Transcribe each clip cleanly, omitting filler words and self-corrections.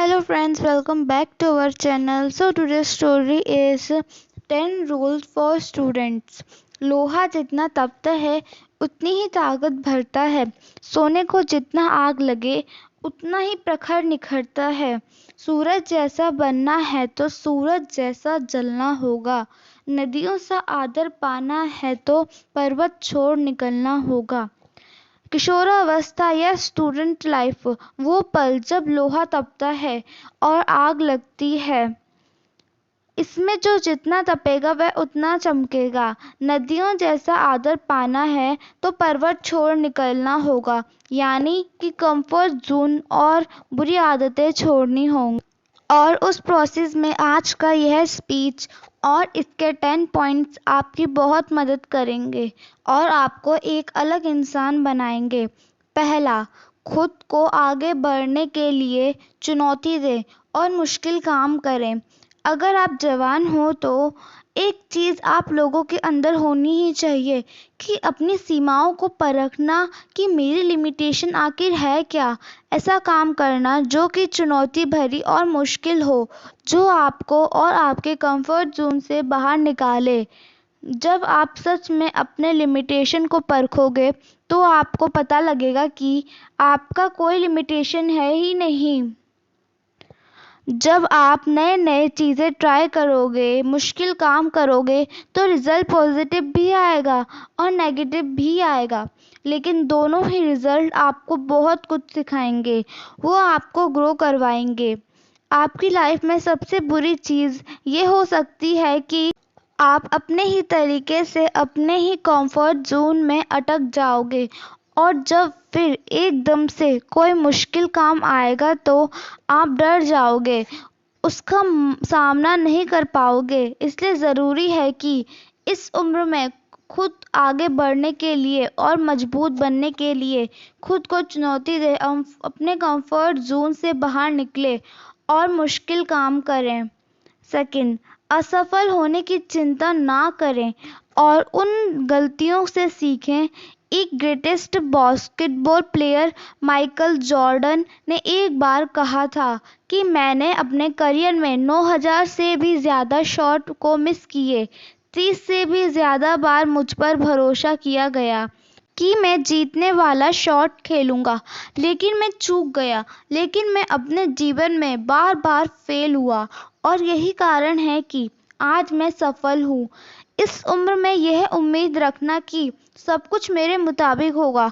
Hello friends, welcome back to our channel. So today's story is 10 rules for students. लोहा जितना तपता है उतनी ही ताकत भरता है। सोने को जितना आग लगे उतना ही प्रखर निखरता है। सूरज जैसा बनना है तो सूरज जैसा जलना होगा। नदियों सा आदर पाना है तो पर्वत छोड़ निकलना होगा। किशोरावस्था या स्टूडेंट लाइफ, वो पल जब लोहा तपता है और आग लगती है। इसमें जो जितना तपेगा वह उतना चमकेगा। नदियों जैसा आदर पाना है तो पर्वत छोड़ निकलना होगा, यानी कि कंफर्ट जोन और बुरी आदतें छोड़नी होंगी। और उस प्रोसेस में आज का यह स्पीच और इसके 10 पॉइंट्स आपकी बहुत मदद करेंगे और आपको एक अलग इंसान बनाएंगे। पहला, खुद को आगे बढ़ने के लिए चुनौती दें और मुश्किल काम करें। अगर आप जवान हो तो एक चीज़ आप लोगों के अंदर होनी ही चाहिए कि अपनी सीमाओं को परखना कि मेरी लिमिटेशन आखिर है क्या। ऐसा काम करना जो कि चुनौती भरी और मुश्किल हो, जो आपको और आपके कंफर्ट जोन से बाहर निकाले। जब आप सच में अपने लिमिटेशन को परखोगे तो आपको पता लगेगा कि आपका कोई लिमिटेशन है ही नहीं। जब आप नए नए चीज़ें ट्राई करोगे, मुश्किल काम करोगे तो रिज़ल्ट पॉजिटिव भी आएगा और नेगेटिव भी आएगा, लेकिन दोनों ही रिज़ल्ट आपको बहुत कुछ सिखाएंगे। वो आपको ग्रो करवाएंगे। आपकी लाइफ में सबसे बुरी चीज़ ये हो सकती है कि आप अपने ही तरीके से अपने ही कंफर्ट जोन में अटक जाओगे और जब फिर एकदम से कोई मुश्किल काम आएगा तो आप डर जाओगे, उसका सामना नहीं कर पाओगे। इसलिए ज़रूरी है कि इस उम्र में खुद आगे बढ़ने के लिए और मजबूत बनने के लिए खुद को चुनौती दें, अपने कंफर्ट जोन से बाहर निकले और मुश्किल काम करें। सेकंड, असफल होने की चिंता ना करें और उन गलतियों से सीखें। एक greatest basketball player Michael Jordan ने एक बार कहा था कि मैंने अपने करियर में 9000 से भी ज़्यादा शॉट को मिस किए। 30 से भी ज़्यादा बार मुझ पर भरोसा किया गया कि मैं जीतने वाला शॉट खेलूंगा, लेकिन मैं चूक गया। लेकिन मैं अपने जीवन में बार बार फेल हुआ और यही कारण है कि आज मैं सफल हूँ। इस उम्र में यह उम्मीद रखना कि सब कुछ मेरे मुताबिक होगा,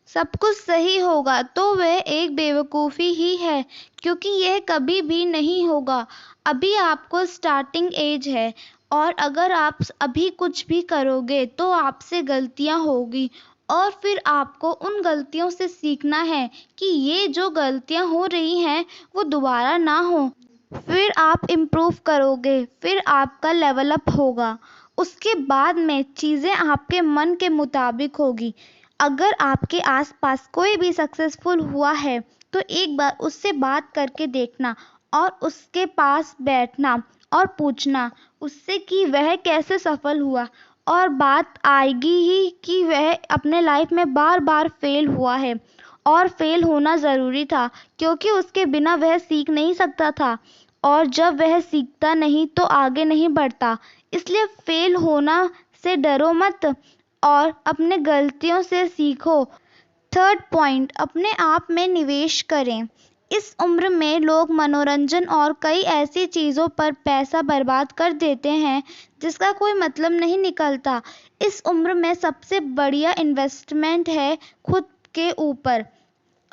सब कुछ सही होगा, तो वह एक बेवकूफ़ी ही है, क्योंकि यह कभी भी नहीं होगा। अभी आपको स्टार्टिंग एज है और अगर आप अभी कुछ भी करोगे तो आपसे गलतियां होगी और फिर आपको उन गलतियों से सीखना है कि ये जो गलतियां हो रही हैं वो दोबारा ना हो। फिर आप इम्प्रूव करोगे, फिर आपका लेवल अप होगा। उसके बाद में चीज़ें आपके मन के मुताबिक होगी। अगर आपके आसपास कोई भी सक्सेसफुल हुआ है तो एक बार उससे बात करके देखना और उसके पास बैठना और पूछना उससे कि वह कैसे सफल हुआ। और बात आएगी ही कि वह अपने लाइफ में बार बार फेल हुआ है और फेल होना ज़रूरी था, क्योंकि उसके बिना वह सीख नहीं सकता था और जब वह सीखता नहीं तो आगे नहीं बढ़ता। इसलिए फेल होना से डरो मत और अपने गलतियों से सीखो। थर्ड पॉइंट, अपने आप में निवेश करें। इस उम्र में लोग मनोरंजन और कई ऐसी चीज़ों पर पैसा बर्बाद कर देते हैं जिसका कोई मतलब नहीं निकलता। इस उम्र में सबसे बढ़िया इन्वेस्टमेंट है खुद के ऊपर।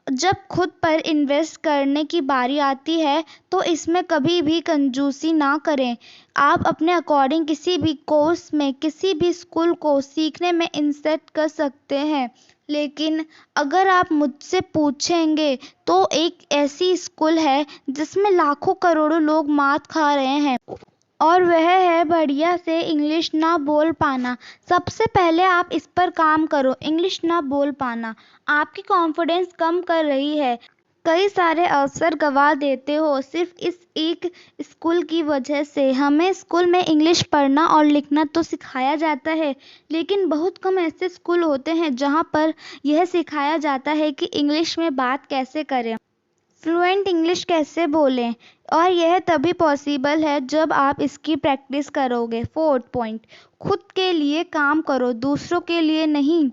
जब खुद पर इन्वेस्ट करने की बारी आती है तो इसमें कभी भी कंजूसी ना करें। आप अपने अकॉर्डिंग किसी भी कोर्स में, किसी भी स्कूल को सीखने में इंवेस्ट कर सकते हैं, लेकिन अगर आप मुझसे पूछेंगे तो एक ऐसी स्कूल है जिसमें लाखों करोड़ों लोग मात खा रहे हैं और वह है बढ़िया से इंग्लिश ना बोल पाना। सबसे पहले आप इस पर काम करो। इंग्लिश ना बोल पाना आपकी कॉन्फिडेंस कम कर रही है। कई सारे अवसर गंवा देते हो सिर्फ इस एक स्कूल की वजह से। हमें स्कूल में इंग्लिश पढ़ना और लिखना तो सिखाया जाता है, लेकिन बहुत कम ऐसे स्कूल होते हैं जहाँ पर यह सिखाया जाता है कि इंग्लिश में बात कैसे करें। फ्लुएंट इंग्लिश कैसे बोलें, और यह तभी पॉसिबल है जब आप इसकी प्रैक्टिस करोगे। 4th पॉइंट, खुद के लिए काम करो, दूसरों के लिए नहीं।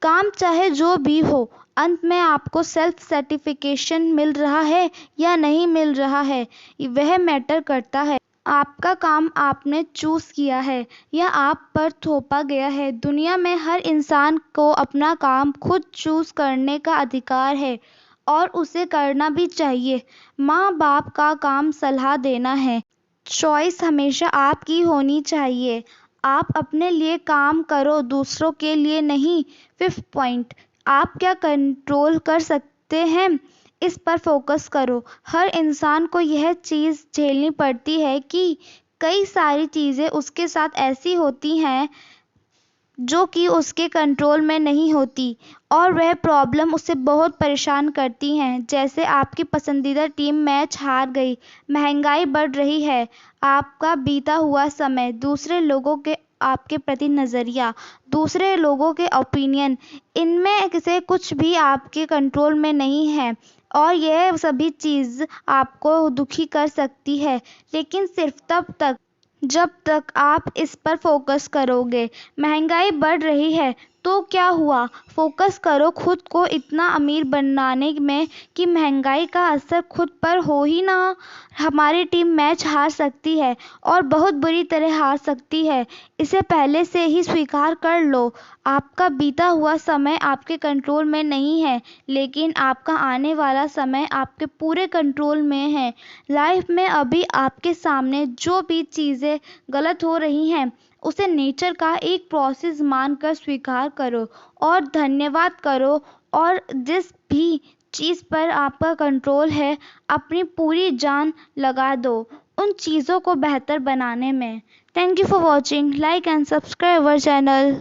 काम चाहे जो भी हो, अंत में आपको सेल्फ सर्टिफिकेशन मिल रहा है या नहीं मिल रहा है, वह मैटर करता है। आपका काम आपने चूज किया है या आप पर थोपा गया है। दुनिया में हर इंसान को अपना काम खुद चूज करने का अधिकार है और उसे करना भी चाहिए। माँ बाप का काम सलाह देना है, चॉइस हमेशा आपकी होनी चाहिए। आप अपने लिए काम करो, दूसरों के लिए नहीं। 5th पॉइंट, आप क्या कंट्रोल कर सकते हैं, इस पर फोकस करो। हर इंसान को यह चीज़ झेलनी पड़ती है कि कई सारी चीज़ें उसके साथ ऐसी होती हैं जो कि उसके कंट्रोल में नहीं होती और वह प्रॉब्लम उसे बहुत परेशान करती हैं। जैसे आपकी पसंदीदा टीम मैच हार गई, महंगाई बढ़ रही है, आपका बीता हुआ समय, दूसरे लोगों के आपके प्रति नज़रिया, दूसरे लोगों के ओपिनियन, इनमें से कुछ भी आपके कंट्रोल में नहीं है और यह सभी चीज़ आपको दुखी कर सकती है, लेकिन सिर्फ तब तक जब तक आप इस पर फोकस करोगे। महंगाई बढ़ रही है तो क्या हुआ, फोकस करो खुद को इतना अमीर बनाने में कि महंगाई का असर खुद पर हो ही ना। हमारी टीम मैच हार सकती है और बहुत बुरी तरह हार सकती है, इसे पहले से ही स्वीकार कर लो। आपका बीता हुआ समय आपके कंट्रोल में नहीं है, लेकिन आपका आने वाला समय आपके पूरे कंट्रोल में है। लाइफ में अभी आपके सामने जो भी चीज़ें गलत हो रही हैं, उसे नेचर का एक प्रोसेस मानकर स्वीकार करो और धन्यवाद करो, और जिस भी चीज़ पर आपका कंट्रोल है, अपनी पूरी जान लगा दो उन चीज़ों को बेहतर बनाने में। Thank you for watching, like and subscribe our channel.